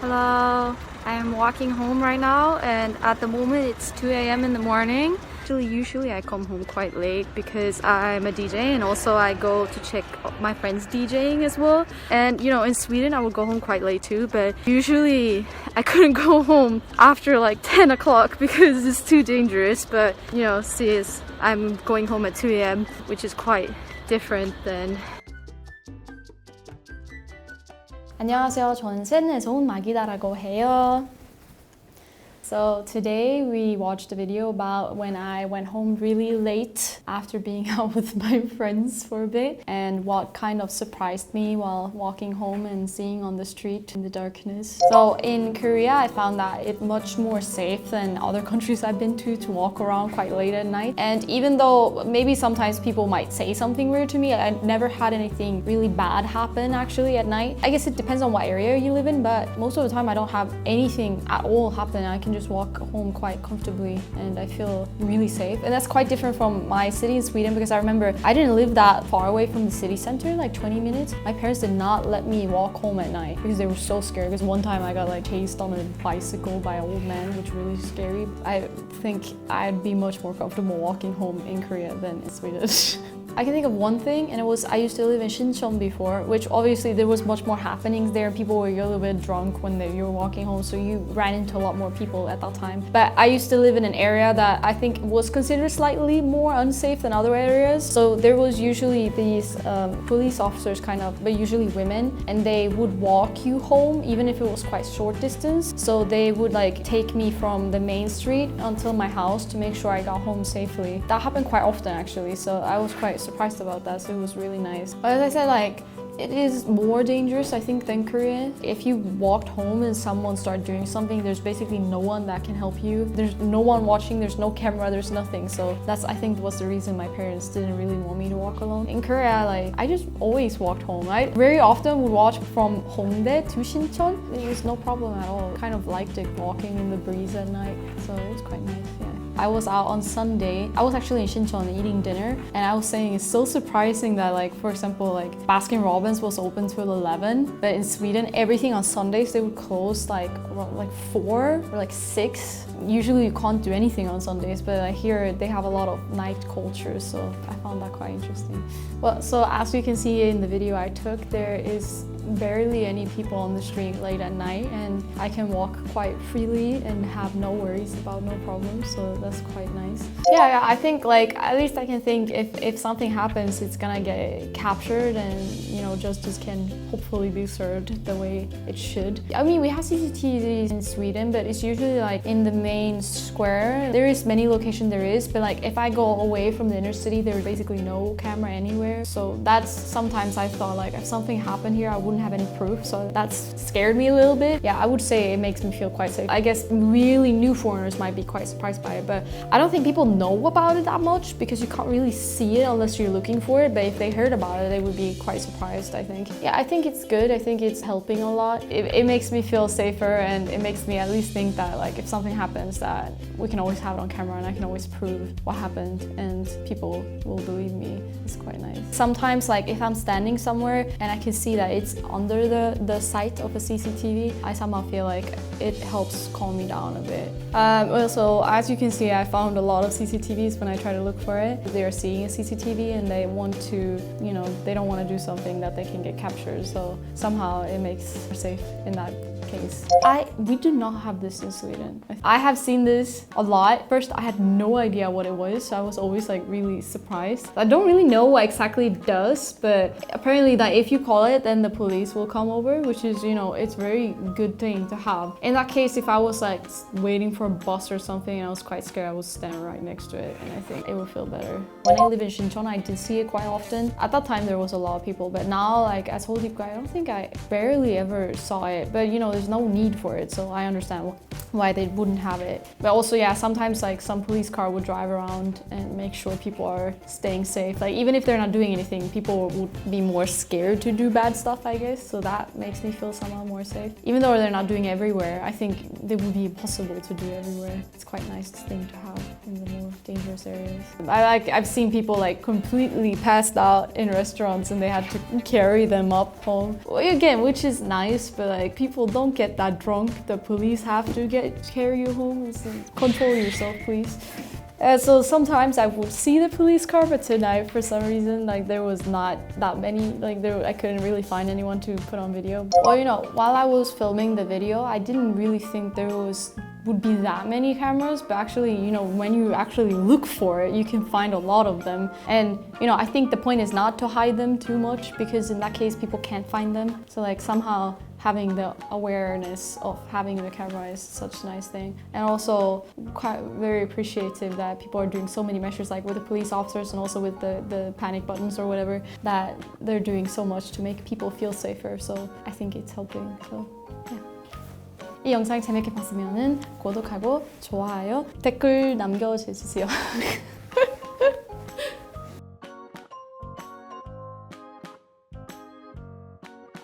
Hello, I'm walking home right now and at the moment it's 2 a.m. in the morning. Usually I come home quite late because I'm a DJ and also I go to check my friends DJing as well. And you know, in Sweden I would go home quite late too, but usually I couldn't go home after like 10 o'clock because it's too dangerous. But you know, since I'm going home at 2 a.m. which is quite different than. 안녕하세요. 저는 스웨덴에서 온 마기다라고 해요. So today we watched a video about when I went home really late after being out with my friends for a bit and what kind of surprised me while walking home and seeing on the street in the darkness. So in Korea I found that it's much more safe than other countries I've been to walk around quite late at night. And even though maybe sometimes people might say something weird to me, I never had anything really bad happen actually at night. I guess it depends on what area you live in, but most of the time I don't have anything at all happen. I can just walk home quite comfortably and I feel really safe. And that's quite different from my city in Sweden because I remember I didn't live that far away from the city center, like 20 minutes. My parents did not let me walk home at night because they were so scared. Because one time I got like chased on a bicycle by an old man, which was really scary. I think I'd be much more comfortable walking home in Korea than in Sweden. I can think of one thing, and it was I used to live in Shincheon before, which obviously there was much more happenings there. People were a little bit drunk when you were walking home, so you ran into a lot more people at that time. But I used to live in an area that I think was considered slightly more unsafe than other areas. So there was usually these police officers kind of, but usually women, and they would walk you home even if it was quite short distance. So they would like take me from the main street until my house to make sure I got home safely. That happened quite often actually, so I was quite surprised about that, so it was really nice. But as I said, like, it is more dangerous, I think, than Korea. If you walked home and someone started doing something, there's basically no one that can help you. There's no one watching, there's no camera, there's nothing. So that's, I think, was the reason my parents didn't really want me to walk alone. In Korea, like, I just always walked home. I very often would walk from Hongdae to Shincheon. It was no problem at all. Kind of liked it, walking in the breeze at night. So it was quite nice, yeah. I was out on Sunday. I was actually in Shincheon eating dinner, and I was saying it's so surprising that, like, for example, like Baskin-Robbins was open till 11, but in Sweden everything on Sundays they would close like around like 4 or like 6. Usually you can't do anything on Sundays, but I hear they have a lot of night culture, so I found that quite interesting. Well, so as you can see in the video I took, there is barely any people on the street late at night, and I can walk quite freely and have no worries about no problems, so that's quite nice. Yeah, I think, like, at least I can think if something happens, it's gonna get captured and, you know, justice can hopefully be served the way it should. I mean, we have CCTVs in Sweden, but it's usually like in the main square. There is many locations there is, but like if I go away from the inner city, there's basically no camera anywhere. So that's sometimes I thought, like, if something happened here, I wouldn't have any proof, so that's scared me a little bit. Yeah, I would say it makes me feel quite safe. I guess really new foreigners might be quite surprised by it, but I don't think people know about it that much because you can't really see it unless you're looking for it. But if they heard about it, they would be quite surprised, I think. Yeah, I think it's good. I think it's helping a lot. It makes me feel safer, and it makes me at least think that, like, if something happens, that we can always have it on camera and I can always prove what happened and people will believe me. It's quite nice. Sometimes, like, if I'm standing somewhere and I can see that it's under the sight of a CCTV, I somehow feel like it helps calm me down a bit. Also, as you can see, I found a lot of CCTVs when I try to look for it. They are seeing a CCTV and they want to, you know, they don't want to do something that they can get captured, so somehow it makes it safe in that case. We do not have this in Sweden. I have seen this a lot. First, I had no idea what it was, so I was always like really surprised. I don't really know what exactly it does, but apparently that if you call it, then the police will come over, which is, you know, it's a very good thing to have. In that case, if I was like waiting for a bus or something and I was quite scared, I would stand right next to it, and I think it would feel better. When I live in Shincheon, I did see it quite often. At that time, there was a lot of people, but now, like, as Seoul, I don't think I barely ever saw it, but you know, there's no need for it, so I understand why they wouldn't have it. But also, yeah, sometimes like some police car would drive around and make sure people are staying safe. Like even if they're not doing anything, people would be more scared to do bad stuff, I guess. So that makes me feel somehow more safe. Even though they're not doing everywhere, I think they would be impossible to do everywhere. It's quite a nice thing to have in the more dangerous areas. I've seen people like completely passed out in restaurants and they had to carry them up home. Well, again, which is nice, but like people don't get that drunk. The police have to carry you home. So control yourself, please. So sometimes I would see the police car, but tonight for some reason like there was not that many. Like I couldn't really find anyone to put on video. Well, you know, while I was filming the video, I didn't really think there would be that many cameras, but actually, you know, when you actually look for it, you can find a lot of them. And you know, I think the point is not to hide them too much, because in that case people can't find them. So like somehow having the awareness of having the camera is such a nice thing. And also quite very appreciative that people are doing so many measures, like with the police officers and also with the panic buttons or whatever, that they're doing so much to make people feel safer. So I think it's helping. So yeah. 이 영상 재밌게 봤으면 구독하고 좋아요, 댓글 남겨주세요.